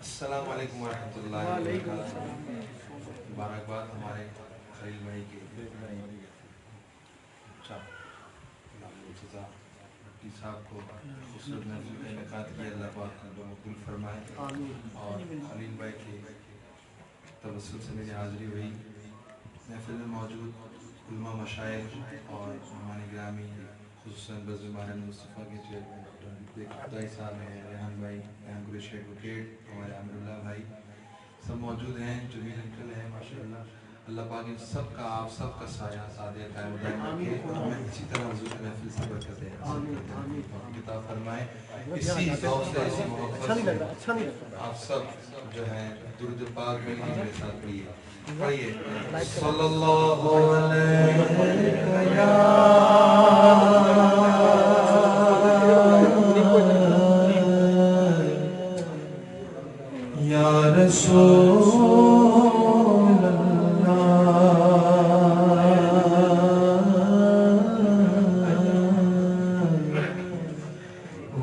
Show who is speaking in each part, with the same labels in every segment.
Speaker 1: السلام علیکم ورحمۃ اللہ وبرکاتہ. مبارکباد ہمارے خلیل بھائی کے مفتی صاحب کو خوبصورت محفل کا انعقاد کیا. اللہ پاک کو مقبول فرمائے. اور خلیل بھائی کے توسل سے میری حاضری ہوئی. محفل میں موجود علماء مشائخ اور مہمان گرامی خصوصاً بزم مہاراج مصطفیٰ کے چیئرمین ڈاکٹر خدائی صاحب ہیں, ریحان بھائی, ریحان قریشی ایڈوکیٹ, ہمارے عامر اللہ بھائی سب موجود ہیں. جمیل انکل ہیں ماشاءاللہ. اللہ پاک ان سب کا آپ سب کا سایہ سادہ قائم دائم رکھے اور ہمیں اسی طرح حضور کی محفل سے برکتیں حاصل کرتے ہیں. کتاب فرمائے اسی ذوق سے اسی محبت سے آپ سب جو ہیں درود پاک میں میرے ساتھ پڑھیے. صلی اللہ علیہ یا رسول اللہ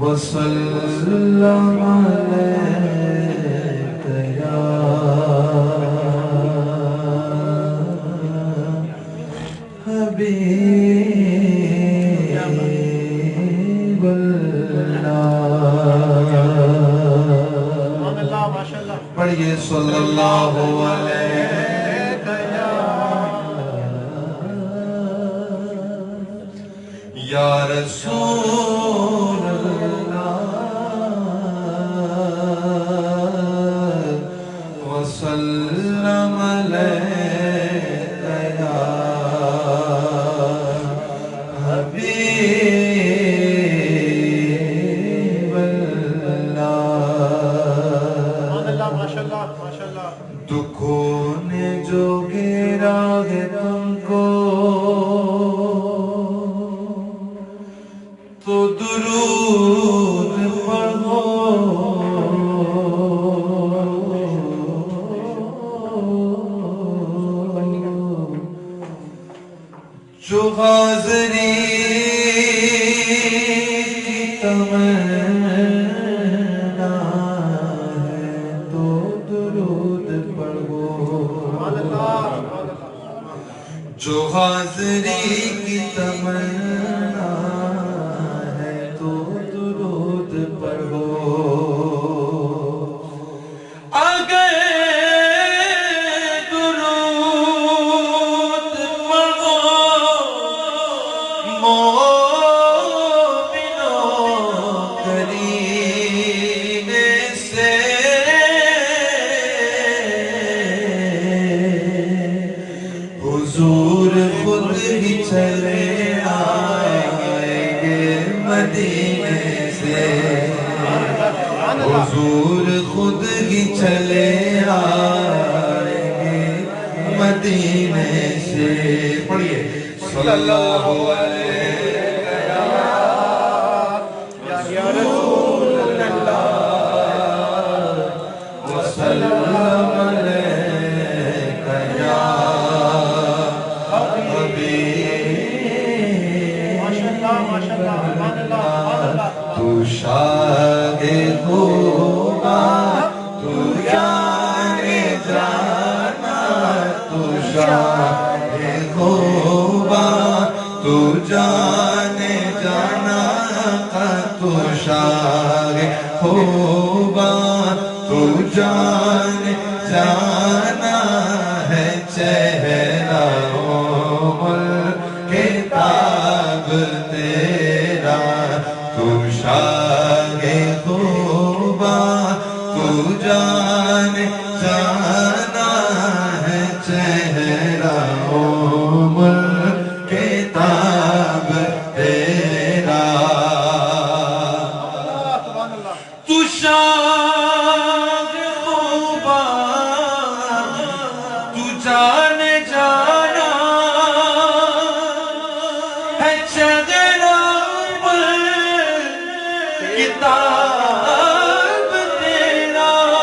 Speaker 1: وسلم علیک یا حبیب اللہ. پڑھیے صلی اللہ علیہ یا رسول اللہ وسلم علیک یا حبیب اللہ. دکھوں نے جو گرا ہے تم کو تو درود پڑھو, جو حاضری کی تمنا ہے تو درود پڑھو, جو حاضری کی تمنا ہے تو درود پڑھو. حضور خود ہی چلے آئیں گے مدینے سے, حضور خود ہی چلے آئیں گے مدینے سے. پڑھیے صلی اللہ علیہ یا رسول اللہ وسلم علیک یا تو شاہ خوبا تو جانے جانا, تو شاہ خوبا تو جانے جانا, تو شاہ خوبا تو جانے جانا ہے. چہرہ کتاب تیرا تو شاہ خوبا تو جانے جانا ہے. چہرہ کتاب تیرا تو شاہ خوبا تو جانے جانا ہے. چہرہ کتاب تیرا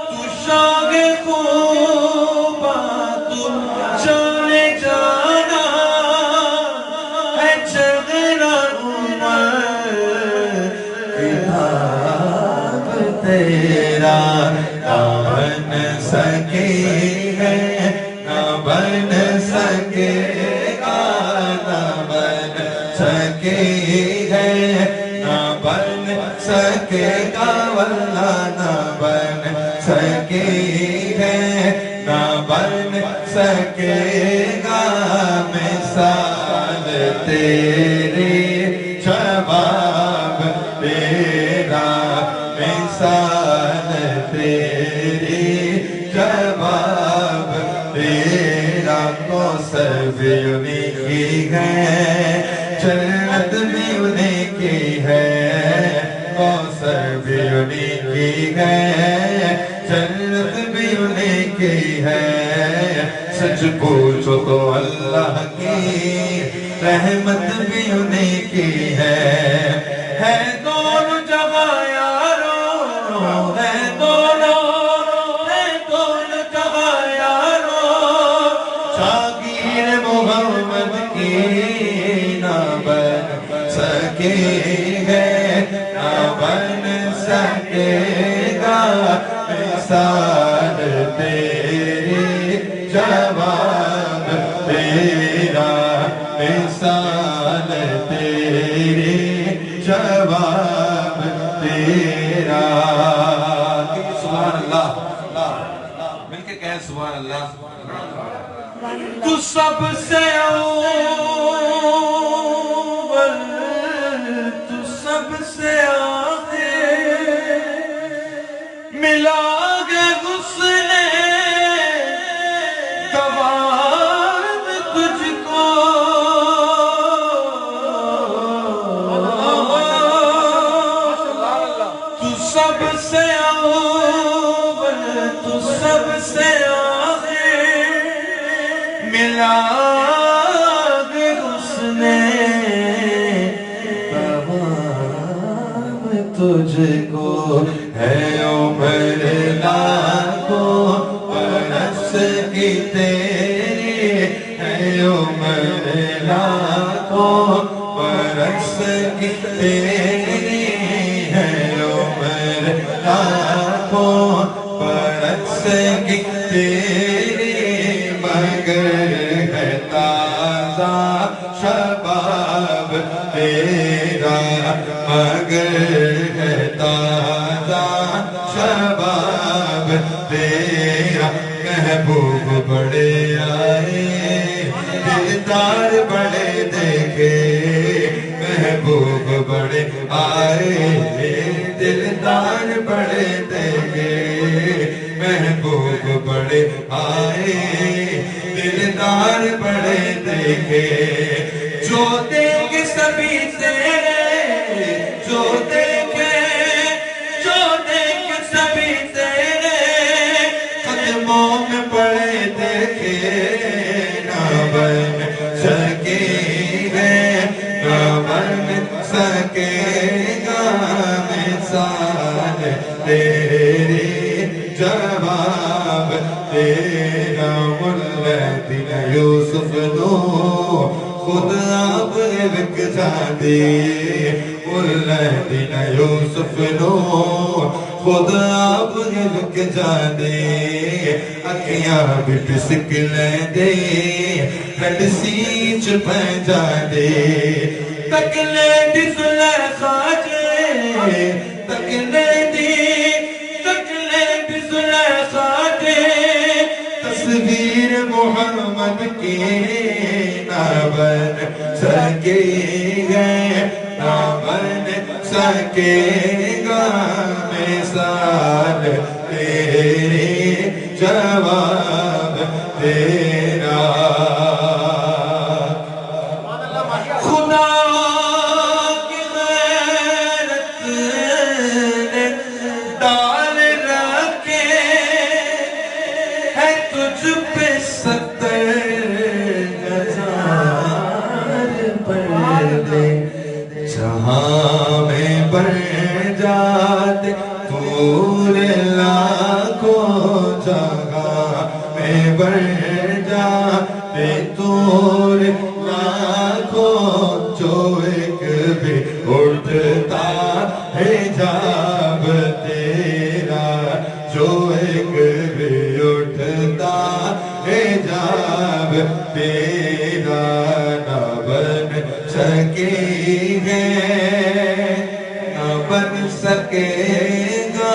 Speaker 1: تو شاہ خوبا تو جانے جانا ہے. چہرہ
Speaker 2: تیرا نہ بن سکے ہے، نہ بن سکے گا، نہ بن سکے ہے، نہ بن سکے گا، واللہ نہ بن سکے ہے، نہ بن سکے گا مثال تیری شباب تیرا، مثال تیری شباب تیرا، کو سب انہیں کی ہے، جنت بھی انہیں کی ہے، کو سب انہیں کی ہے، جنت بھی انہیں کی ہے، سچ پوچھو تو اللہ کی رحمت بھی انہیں کی ہے دونوں جگہ یارو، ہے دونوں جگہ یارو، شاگیر محمد کی نہ بن سکے ہے، نہ بن سکے گا مثال تیری جواب تیرا، مثال تیری جواب تیرا۔ سبحان اللہ، مل کے کہیں سبحان اللہ۔ تو سب سے اول، تو سب سے آخر، ملا گے حسن دوام تجھ کو، تو سب سے اول، تو سب سے آخر، ملا گے حسن دوام تجھ کو، ہے عمر لاکھوں برس کی تیری، ہے عمر لاکھوں برس کی تیری، ہے عمر لاکھوں برس کی تیری، مگر ہے تازہ شباب تیرا، مگر ہے تازہ شباب تیرا، محبوب بڑے آئے دلدار بڑے دیکھے، محبوب بڑے آئے دلدار بڑے دیکھے، محبوب بڑے آئے دلدار بڑے دیکھے، جو دیکھے سبھی تیرے، جو دیکھے سبھی تیرے، قدموں میں پڑے دیکھے، نہ بن سکے گے، نہ بن سکے گا مثال تیری جواب تیرا، والذین یوسف نو خود آپ نے بک جانے، والذین یوسف نو خود آپ نے بک جانے، اکھیاں بھی پسک لیں دے، ہڈ سینچ پہ جانے، تکلے دی زلیخا جے، تکلے دی زلیخا جے، تصویر محمد کی نہ بن سکے گے، نہ بن سکے گا مثال تیری جواب تیرا، خدا کی غیرت نے ڈال رکھے ہے تجھ پہ 70,000 پردے، جہاں میں بڑھ جاتے طور لاکھوں، جگہ میں بڑھ جاتے طور لاکھوں، جو ایک بھی اٹھتا حجاب تیرا، سکی ہے نہ بن سکے گا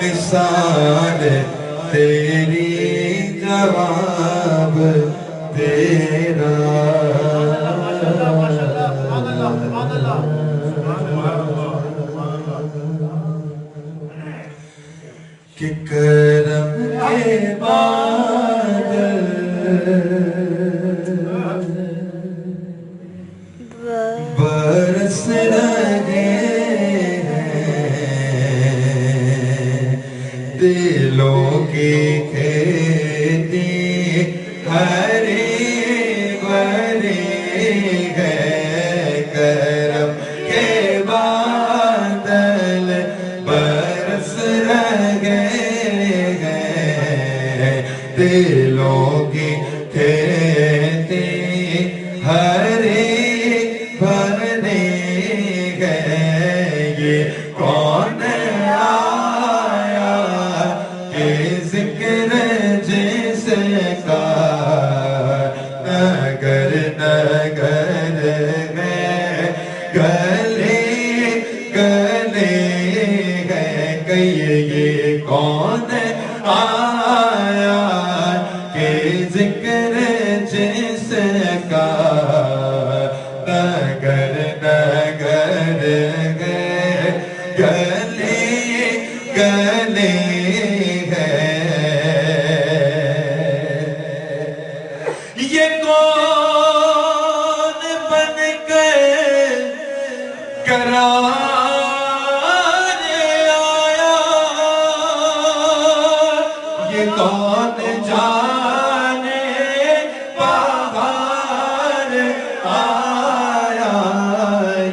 Speaker 2: مثال تیری جواب تیرا کہ کرم کے بادل برس رہے ہیں دلوں کی کھیتی ہری بھری ہے کرم کے بادل برس رہے ہیں دلوں کی کھیتی ہری بھری ہے یہ کون آیا کہ ذکر جس کا نگر نگر ہے گلی گلی ہے کہ یہ کون آیا کہ ذکر جس کا نگر نگر ہے گلی گلی ہے یہ کون بن گئے قرار آیا یہ کون جانے بہار آیا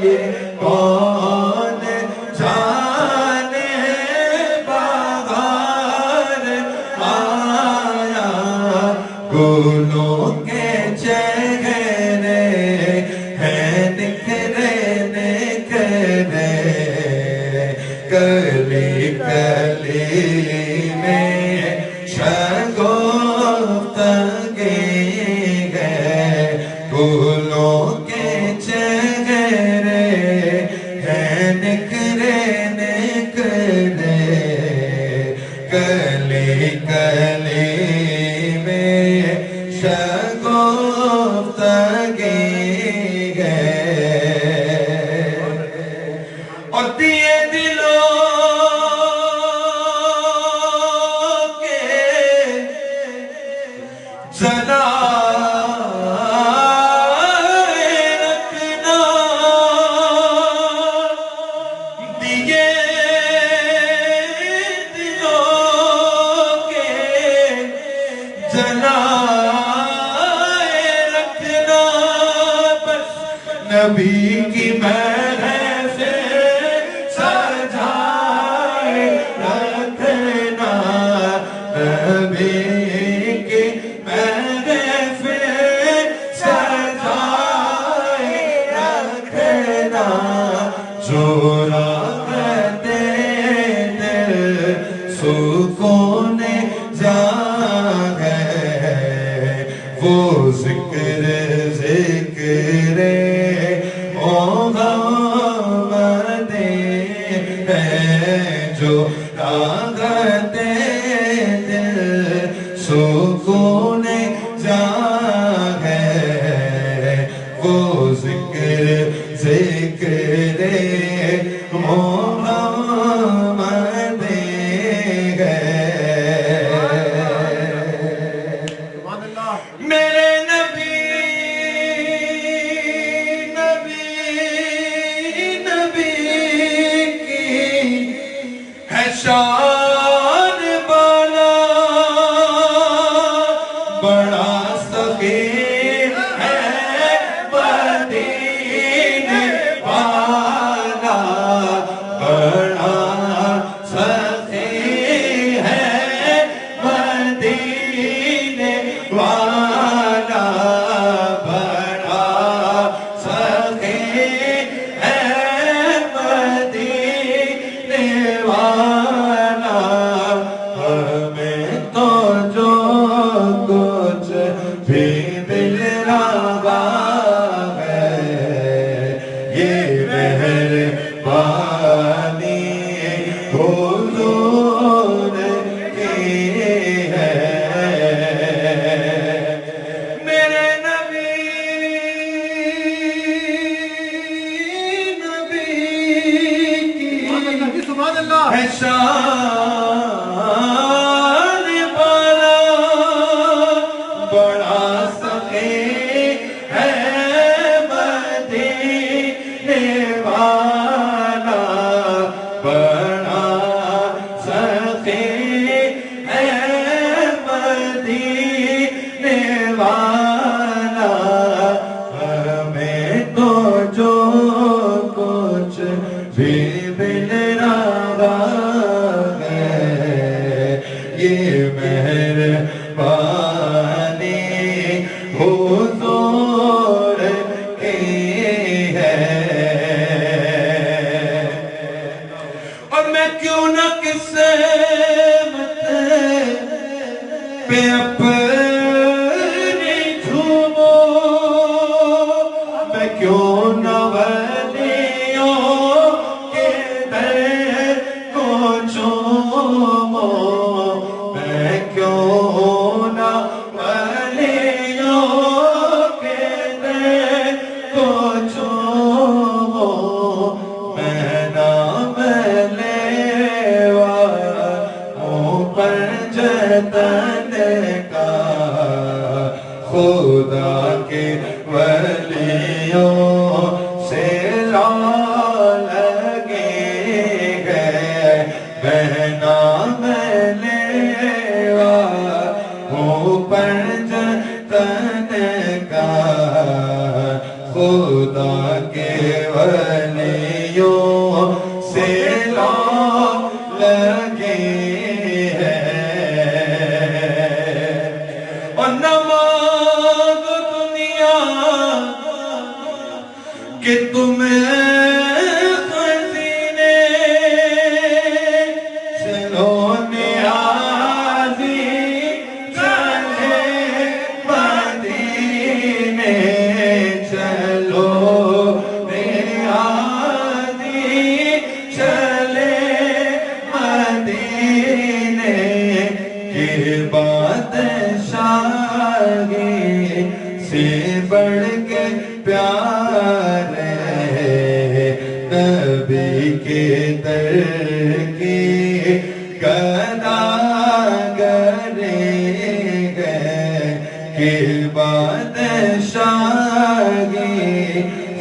Speaker 2: یہ کون جانے بہار آیا گلوں کے چہرے ہیں نکھرے نکھرے کلی کلی میں شگفتگی ہے گلوں کے چہرے ہیں نکھرے نکھرے کلی کلی میں شگفتگی ہے اور دیے دلوں کے جلائے رکھنا دیے دلوں کے جلائے رکھنا بس نبی کی محفل سجائے رکھنا نبی کی محفل سجائے رکھنا جو رکھتے دل سکون جا ہے وہ ذکر ذکر محمد ہے جو راغتے دل سکون جا ہے وہ ذکر ذکر محمد ہے میرے نبی کی ہے شان بالا بڑا سخی ہے مدینے والا بڑا سخی ہے مدینے والا بڑا سخی ہے مدینے والا ہمیں تو جو کچھ بھی مل رہا ہے ہے شان والا بڑا سخی ہے مدینے والا بڑا سخی ہے مدینے والا ہمیں تو جو کچھ بھی مل رہا ہے یہ مہربانی حضور کی ہے اور میں کیوں نہ قسمت پہ اپنی جھوموں میں کیوں نہ ولیوں کے در کو چوموں میں کیوں نہ ولیوں کے در کو چوموں میں نام لیوا ہوں پر جتن کا خدا کے ولیوں سے لگے گئے میں نام لیوا ہوں پر جتن کا خدا کے ولیوں سے لگے اور نہ مانگو دنیا کہ تمہیں خزینے چلو نیازی چلے مدینے چلو نیازی چلے مدینے کی بادشاہی سے بڑھ کے پیارے نبی کے در کی گداگری ہے کہ بادشاہی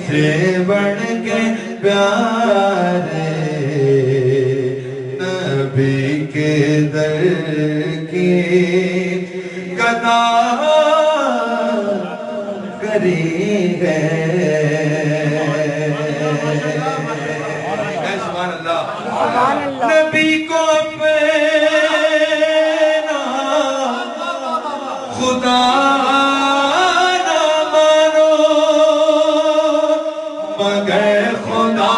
Speaker 2: سے بڑھ کے پیارے نبی کے در کی گداگری ہے سبحان اللہ نبی کو اپنا خدا نہ مانو مگر خدا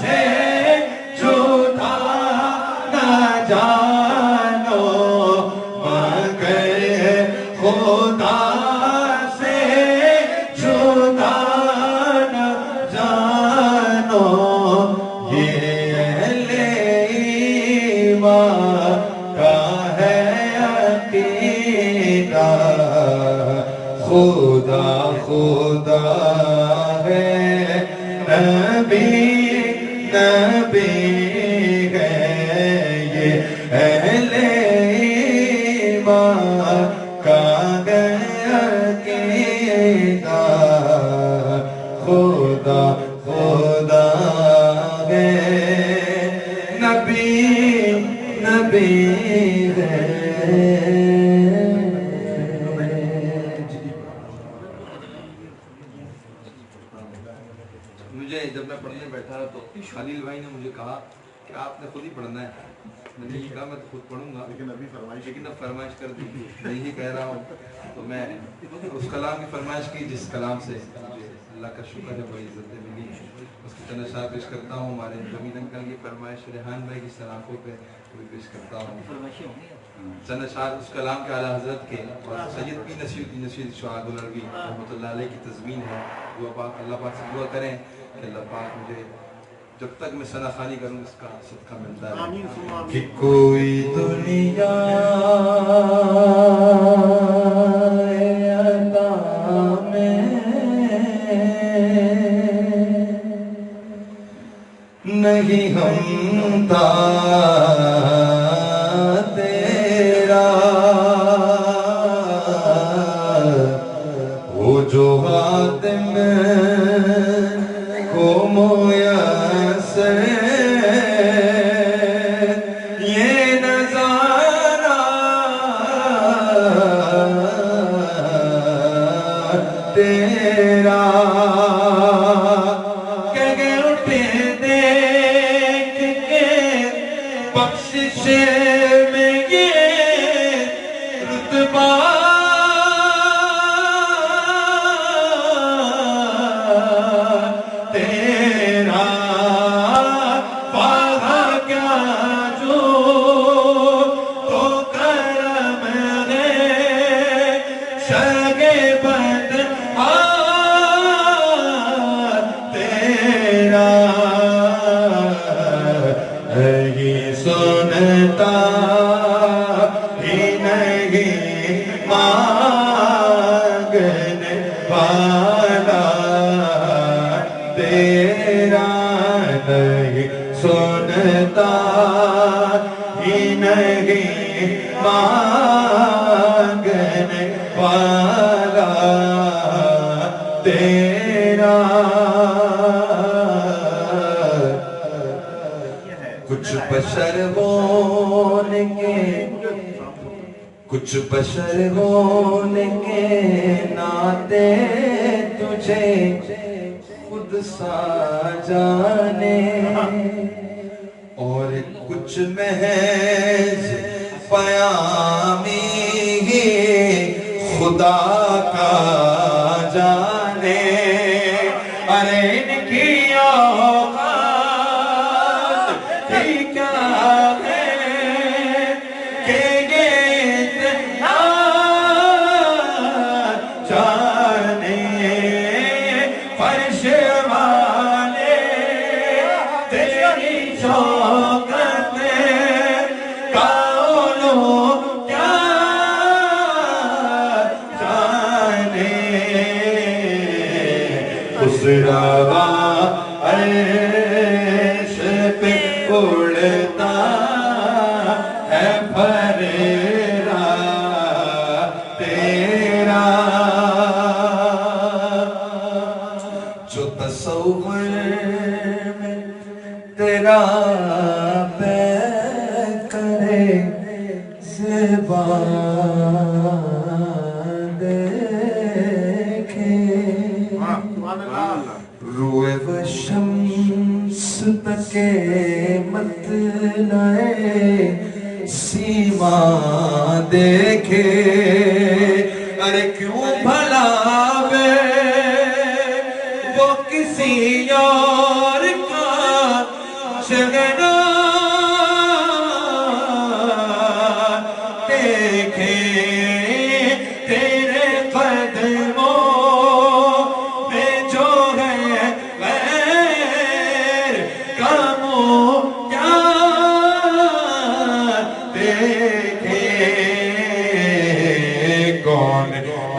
Speaker 2: سے جدا نہ جانو مگر خدا سے جدا نہ جانو یہ اہل ایمان کا ہے عقیدہ خدا خدا ہے نبی نبی ہے یہ اہل ایمان کا ہے عقیدہ خدا خدا ہے نبی نبی ہے مجھے جب میں پڑھنے بیٹھا تو خلیل بھائی نے مجھے کہا کہ آپ نے خود ہی پڑھنا ہے میں نے یہ کہا میں تو خود پڑھوں گا لیکن اب فرمائش کر دی میں یہی کہہ رہا ہوں تو میں اس کلام کی فرمائش کی جس کلام سے اللہ کا شکر ہے بڑی عزتیں ملی اس کی چند اشعار پیش کرتا ہوں ہمارے جمیل انکل کی فرمائش ریحان بھائی کی سلاخوں پہ پیش کرتا ہوں چند اشعار اس کلام کے اعلیٰ حضرت کے اور سید پی نصیر شعاع العربی رحمۃ اللہ علیہ کی تضمین ہے دعا پاک اللہ پاک سے دعا کریں کہ اللہ پاک مجھے جب تک میں ثنا خوانی کروں اس کا صدقہ ملتا ہے کہ کوئی دنیا عطا میں نہیں ہمتا تیرا، وہ جو حاتم کو میسر یہ نظارہ تیرا، کہ اٹھے دیکھ کے بخشش میں یہ رتبہ تیرا، پاگا کیا جو تو کرم ہے شگے بد تیرا، نہیں سنتا ہی نہیں مانگنے والا تیرا، نہیں سنتا ہی نہیں مانگنے والا تیرا، کچھ بشر ہونے کے، کچھ بشر ہونے کے ناطے تجھے خود سا جانے، اور کچھ محض پیامی ہی خدا کا جانے، ارے ان کی اوقات ہی کیا ہے کہ یہ اتنا جانے، فرش والے تیری شوکت کا علو کیا جانے، اس روا عرش پہ اڑتا ہے پھریرا تیرا، جو تصور میں تیرا پیر کرے زبان دیکھے، روئے و شمس تکے مطلع سیما دیکھے، ارے کیوں بھلا وے وہ کسی اور کا شگنا دیکھے، تیرے قدموں میں جو ہے غیر کا منہ کیا دیکھے، کون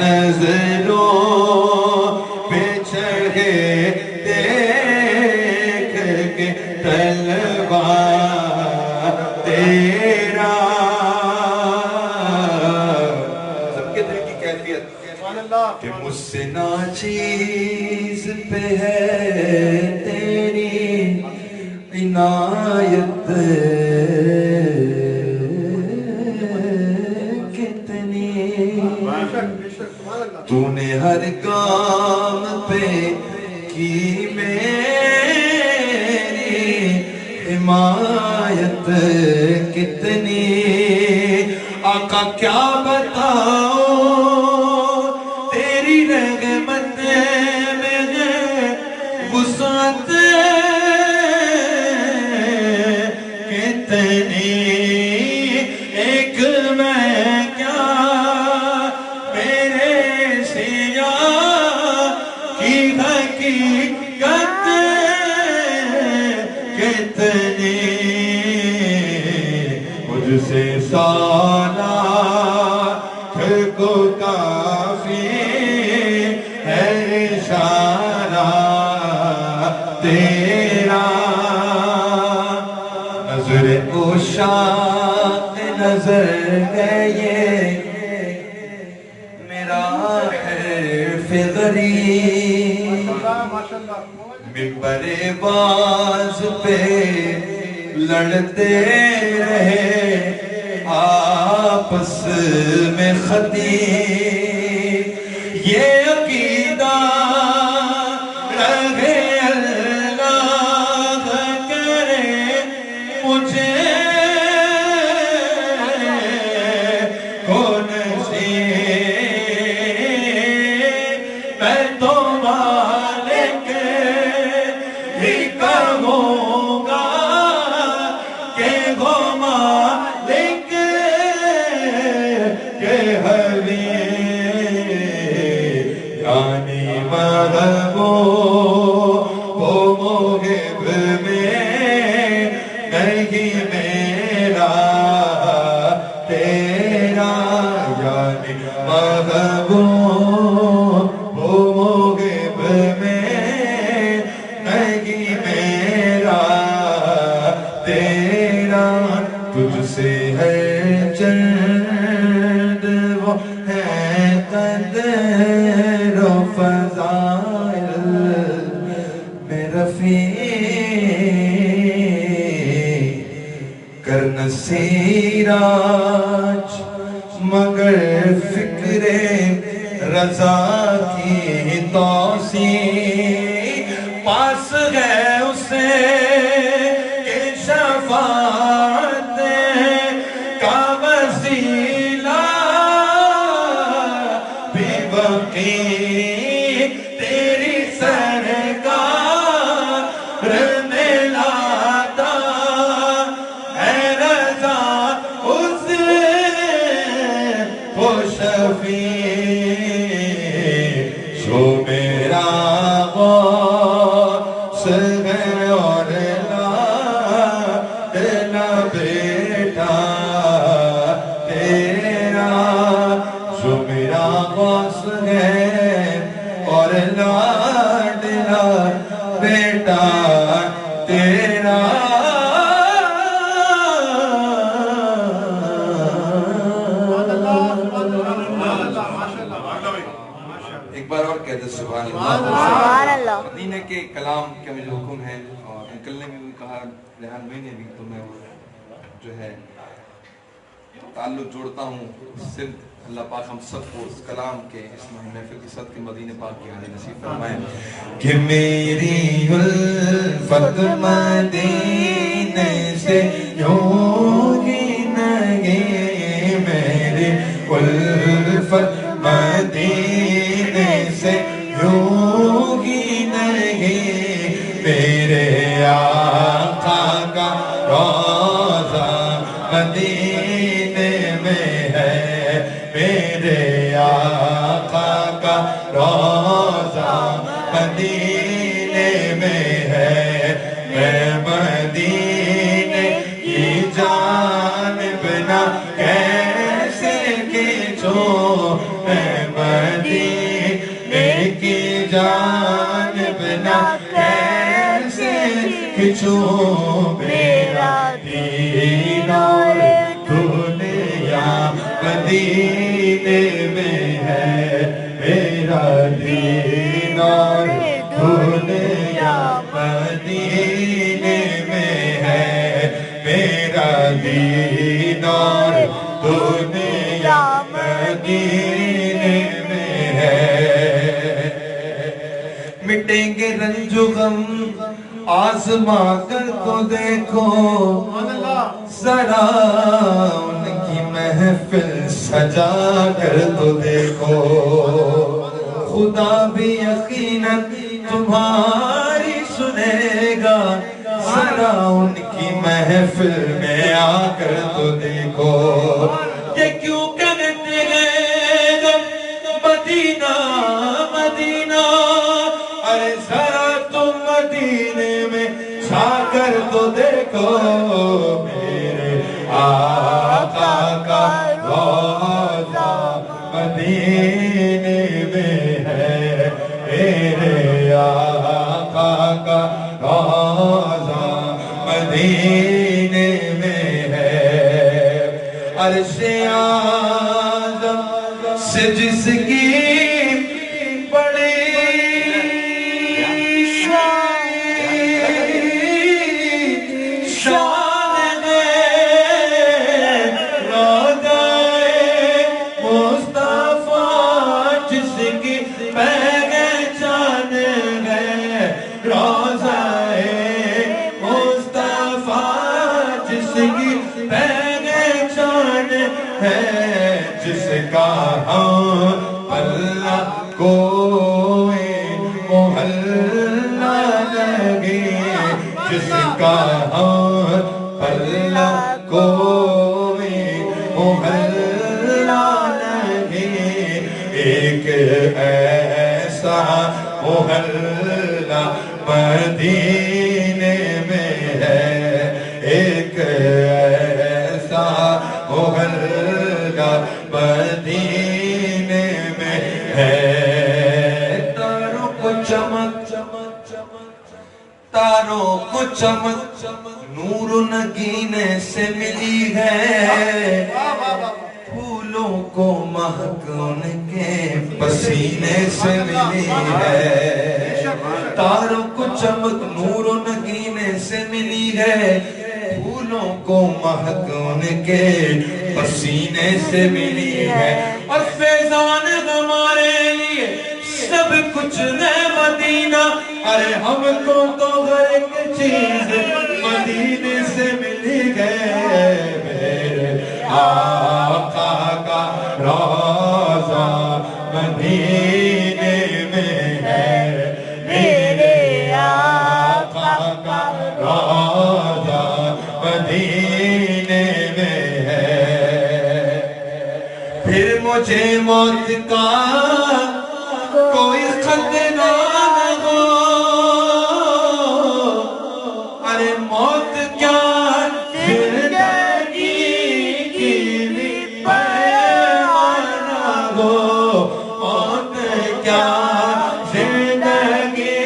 Speaker 2: نظروں پہ چڑھے دیکھ کے طلبہ تیرا، سب کے دل کی کیفیت کہ مجھ سے ناچیز پہ ہے تیری عنایت کتنی، تو نے ہر کام پہ کی میری حمایت کتنی، آقا کیا بتاؤ تیری رحمت میں ہے وسعت کتنی، ایک میں کیا میرے سیاہ کی حقیقت کتنی، مجھ سے سالہ کو کافی ہے اشارہ تیرا، عشاق نظر گئے میرا حرف غریب منبر باز پہ لڑتے رہے آپس میں خطیب یہ عقیدہ رہے اللہ کرے مجھے کون سی میں تو مالک ہی کہوں گا کہ وہ مالک کے حبیب یعنی محبوب وہ محب میں نہیں میرا تیرا یعنی محبوب وہ محب میں نہیں میرا تیرا تجھ سے ہے چند وہ ہے قدر و فضائل میں رفیق کرنا سیراج مگر فکر رضا کی توسیع پاس ہے اسے کہ شفاعت کا وسیلہ بھی وقی تیری سرکار میں لاتا ہے رضا اس کو شفیع شو میرا غوث ہے اور لاڈلا بیٹا تیرا جو میرا غوث ہے اور لاڈلا بیٹا تیرا ایک بار اور کہتے سبحان اللہ مدینہ کے کلام کے مجھے حکم ہے اور انکل نے بھی کہا ریحان بھائی نے بھی تو میں جو ہے تعلق جوڑتا ہوں صرف اللہ پاک ہم سب کو اس کلام کے اس محفل کی صدق مدینہ پاک کی حالی نصیب فرمائے کہ میری الفت مدینہ سے یوں ہی نہیں میری الفت مدینہ سے یوں ہی نہیں میرے آقا کا روضہ مدینے میں ہے میرے آقا کا روضہ مدینے میں ہے میں مدینے کی جانب نہ کیسے کھینچوں میں مدینے کی جانب نہ کیسے کھینچوں میرا دین اور دنیا مدینے میں ہے میرا دین اور دنیا مدینے میں ہے میرا دین اور دنیا مدینے میں ہے مٹیں گے رنج و غم آزما کر تو دیکھو ذرا ان کی محفل سجا کر تو دیکھو خدا بھی یقیناً تمہاری سنے گا ذرا ان کی محفل میں آ کر تو دیکھو یہ کیوں کہتے ہیں مدینہ مدینہ ارے ذرا تم مدینے میں چھا کر تو دیکھو میرے آقا کا روضہ مدینے میں ہے میرے آقا کا روضہ مدینے میں عرش اعظم سے جس کی بڑی شان ہے، روضہ مصطفیٰ جس کی پہچان ہے، روضہ مصطفیٰ جس کی پہچان ہے، جس کا ہم پلہ کوئی محلہ لگے، جس کا ہم پلہ کوئی محلہ لگے، ایک ایسا محلہ مدینے میں ہے، ایک ایسا محلہ مدینے میں ہے، تاروں کو چمک تاروں کو چمک نور و نگینے سے ملی ہے، پھولوں کو مہک ان کے پسینے سے ملی ہے، تاروں کو چمک نور و نگینے سے ملی ہے، پھولوں کو مہک ان کے پسینے سے ملی ہے، اور فیضان ہمارے لیے سب کچھ ہے مدینہ، ارے ہم کو تو ہر ایک چیز مدینے سے ملی ہے، میرے آقا کا روضہ مدینے میں ہے، میرے آقا کا روضہ مدینے میں ہے، پھر مجھے موت کا کوئی خطرہ نہ ہو، ارے موت کیا زندگی کی بھی پرواہ نہ ہو، موت کیا زندگی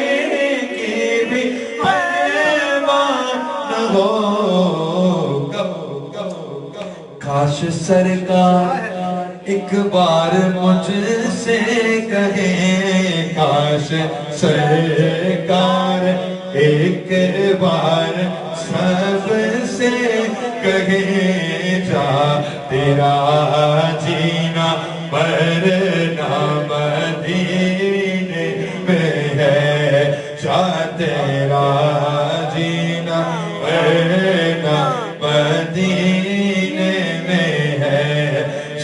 Speaker 2: کی بھی پرواہ نہ ہو، کاش سرکار ایک بار مجھ سے کہیں، کاش سرکار ایک بار سب سے کہیں، جا تیرا جینا مرنا مدینے میں ہے، جا تیرا جینا مرنا مدینے میں ہے،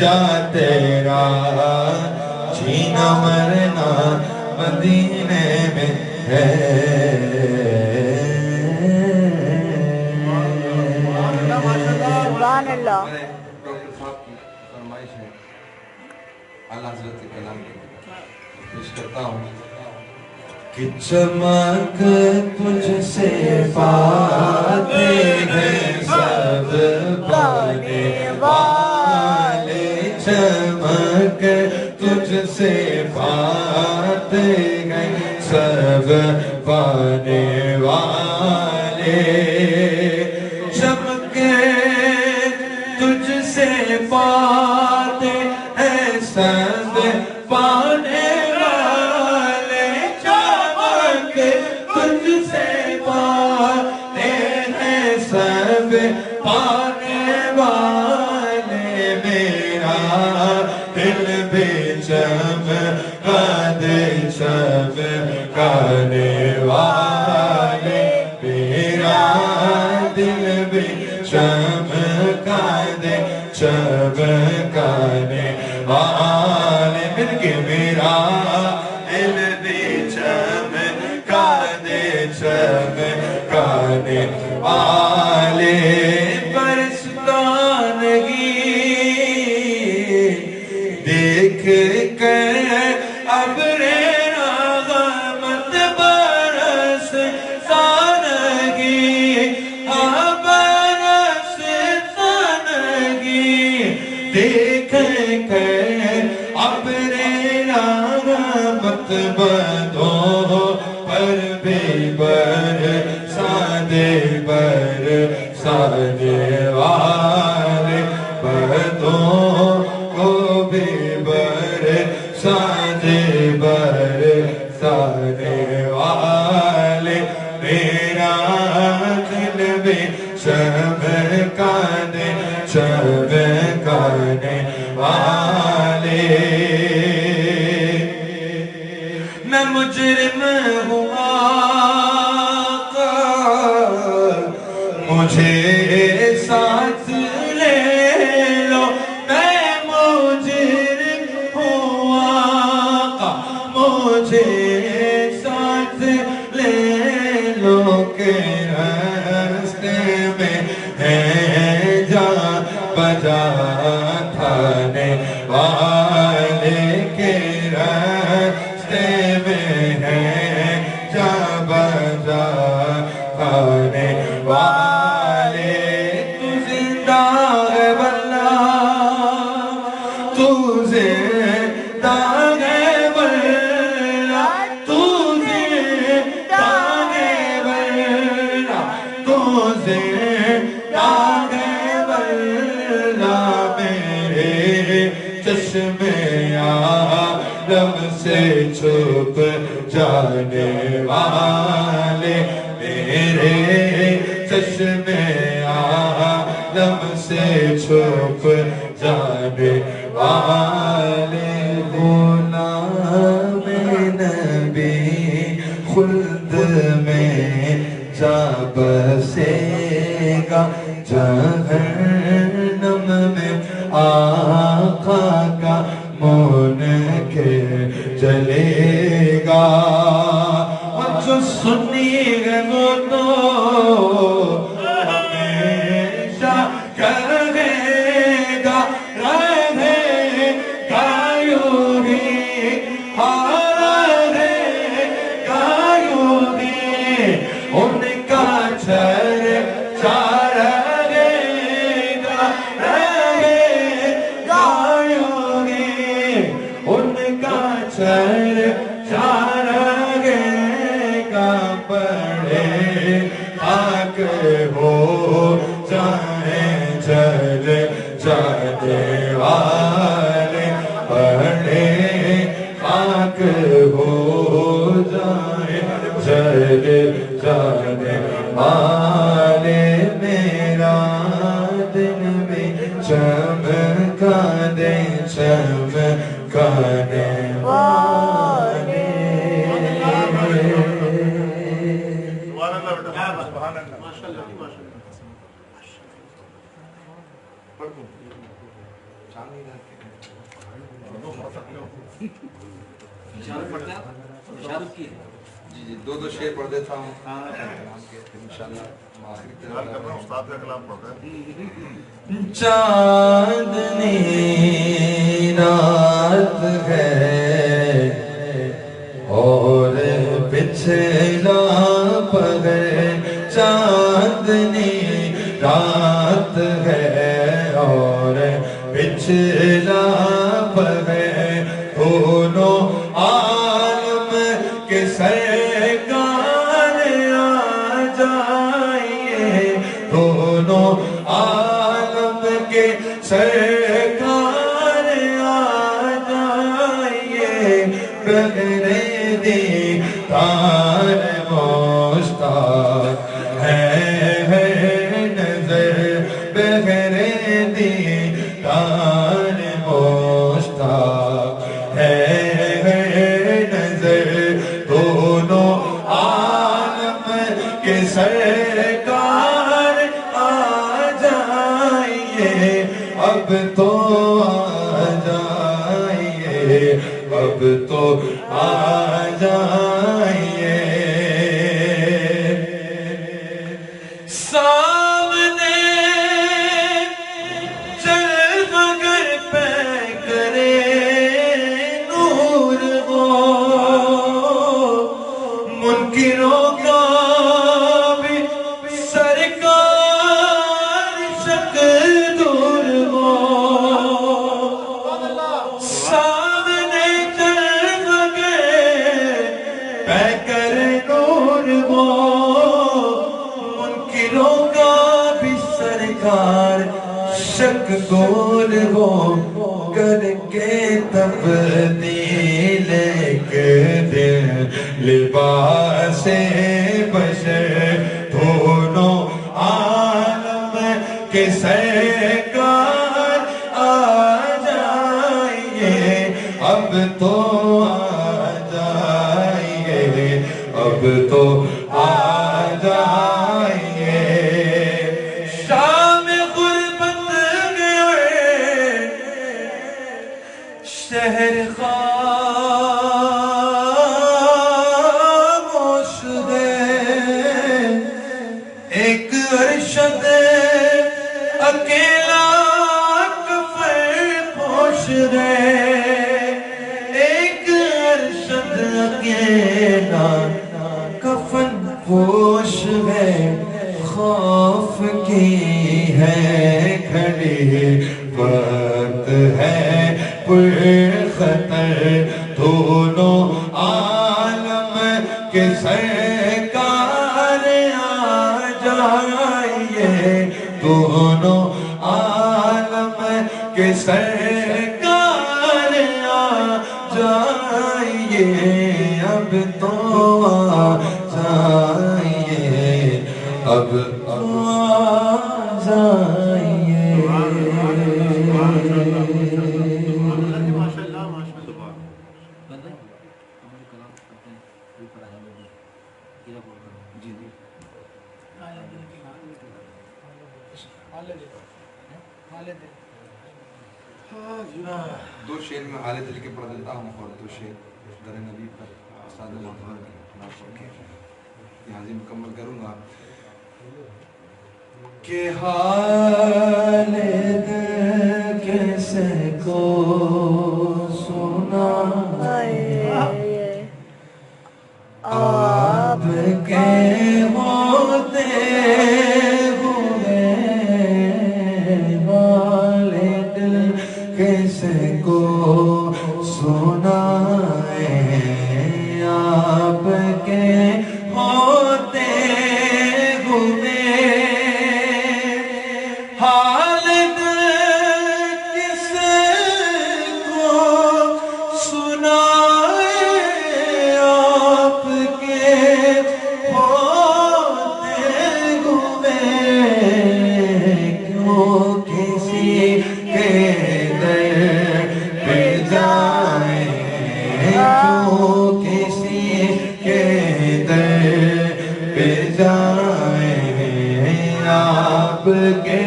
Speaker 2: جا تیرا جینا مرنا مدینے میں ہے۔
Speaker 3: سبحان اللہ۔
Speaker 2: ڈاکٹر صاحب کی فرمائش ہے، اعلیٰ حضرت کے کلام کو پیش کرتا ہوں کہ چمک تجھ سے پاتے ہیں سب پانے والے، چمک تجھ سے پاتے ہیں سب پانے والے، چمک تجھ سے پاتے ہیں سب پانے والے، چمک تجھ سے پاتے ہیں سب پانے والے، میرا دل بھی چمکا دے چمکانے والے، میرا دل بھی چمکا دے چمکانے والے، مل کے میرا دل بھی چمکا دے چمکانے والے، برسدانگی دیکھ کر ابر رحمت برسدانگی، دیکھ کر ابر رحمت بدوں پر بھی برسانے والے، بدوں
Speaker 3: چمکانے چمکانے والے میں مجرم ہوں آقا مجھے ساتھ لے لو میں مجرم ہوں آقا مجھے ساتھ لے لو کہ راستے میں ہے جا بجا کھانے والے کے راستے میں ہے جا بجا کھانے والے تو زندہ ہے واللہ تو زندہ ہے واللہ تو زندہ ہے واللہ تو زندہ ہے واللہ میرے چشمے عالم سے چھپ جانے والے میرے چشمے عالم سے چھپ جانے والے غلام نبی خلد میں جا بسے گا جہنم میں آقا کا منکر جلے گا اور جو سنی ہے وہ تو ہمیشہ کہے گا رہے گا یوں ہی رہے گا یوں ہی ان کا چرچا رہے گا یوں ہی ان کا چرچا رہے گا بڑے خاک ہو جائیں جل جانے والے بڑے خاک ہو جائیں جل جانے والے میرا دل بھی چمکا دے چمکانے والے
Speaker 2: جی جی دو شعر پڑھ دیتا ہوں انشاءاللہ
Speaker 3: چاندنی رات ہے اور پچھلا پہر چاندنی رات ہے اور پچھلا پہر دونوں عالم کے سرکار آ جائیے دونوں عالم کے سرکار آ جائیے بغیر دیدار مشتاق ہے نظر بغیر دیدار مشتاق ہے نظر دونوں عالم کے سرکار آ جائیے اب تو آ جائیے اب تو آ جائیے سامنے چل مگر پہ کرے نور ہو منکروں کا بھی سرکار شک دور ہو سامنے چل مگر پہ کر نور ہو منکروں کا بھی سرکار شک گول ہو کر کے تبدیل ایک دن لباس بشر دونوں سرکار آ جائیے اب تو آ جائیے اب تو آ جائیے شام غربت گئے شہر خاموش ہے ایک ارشد اکیلا کفن پوش ہے ایک ارشد اکیلا کفن پوش ہے خوف کی ہے کھڑی وقت ہے پر خطر دونوں عالم کے سرکار آ جائیے دونوں عالم کے سرکار آ جائیے اب تو آ جائیے اب آ جائیے
Speaker 2: دو شعر میں حال دل کے پڑھ دیتا ہوں اور دو شعر در نبی پر استاد محترم کی نام پڑھ کے یہاں سے مکمل کروں گا
Speaker 3: کہ حال دل کیسے کو سنا آپ کے ہوتے ہوئے حال دل کیسے کو سنائے آپ کے ہوتے ہوئے حال دل کیسے کو سنائے آپ کے ہوتے ہوئے کیوں کسی کے آپ کے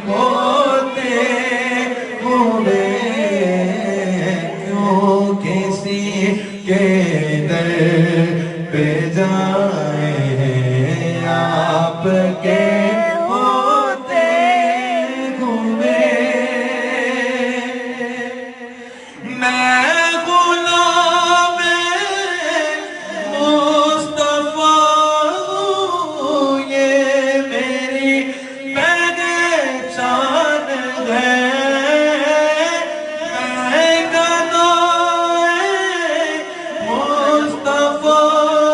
Speaker 3: ہوتے ہوئے کیوں کسی کے در پہ جائیں آپ کے ہوتے ہوئے میں غلام مصطفیٰ ہوں یہ میری پہچان ہے میں گدائے مصطفیٰ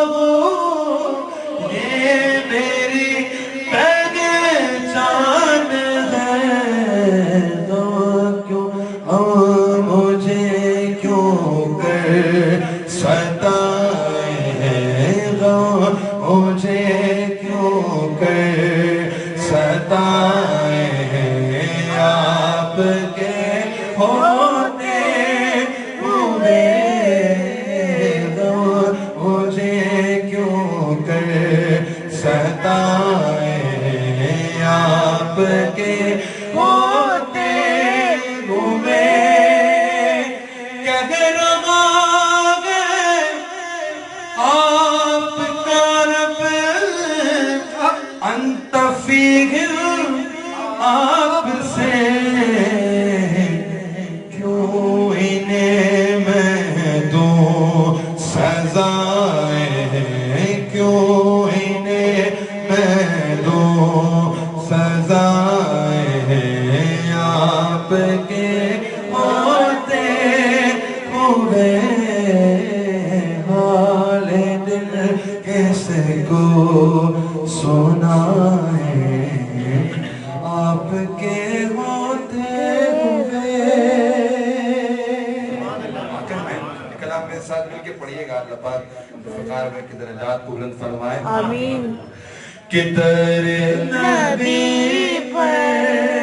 Speaker 3: ہوں یہ میری پہچان ہے تو کیوں مجھے کیوں کر ستائے گا مجھے کیوں کر ستائے آپ کے ہوتے ہوئے مجھے کیوں کر ستائے آپ کے ہوتے ہوئے کہہ رہا ہے آپ کا رب انت فیہم آپ سے کیوں انہیں میں دوں سزائیں کیوں انہیں میں دوں سزائیں آپ کے ہوتے ہوئے حال دل کیسے کو سنائے آپ کے ہوتے ہوئے
Speaker 2: کلام میرے ساتھ مل کے پڑھیے گا اللہ پاک فقار میں کی درجات کو بلند فرمائے
Speaker 3: آمین کہ در نبی پر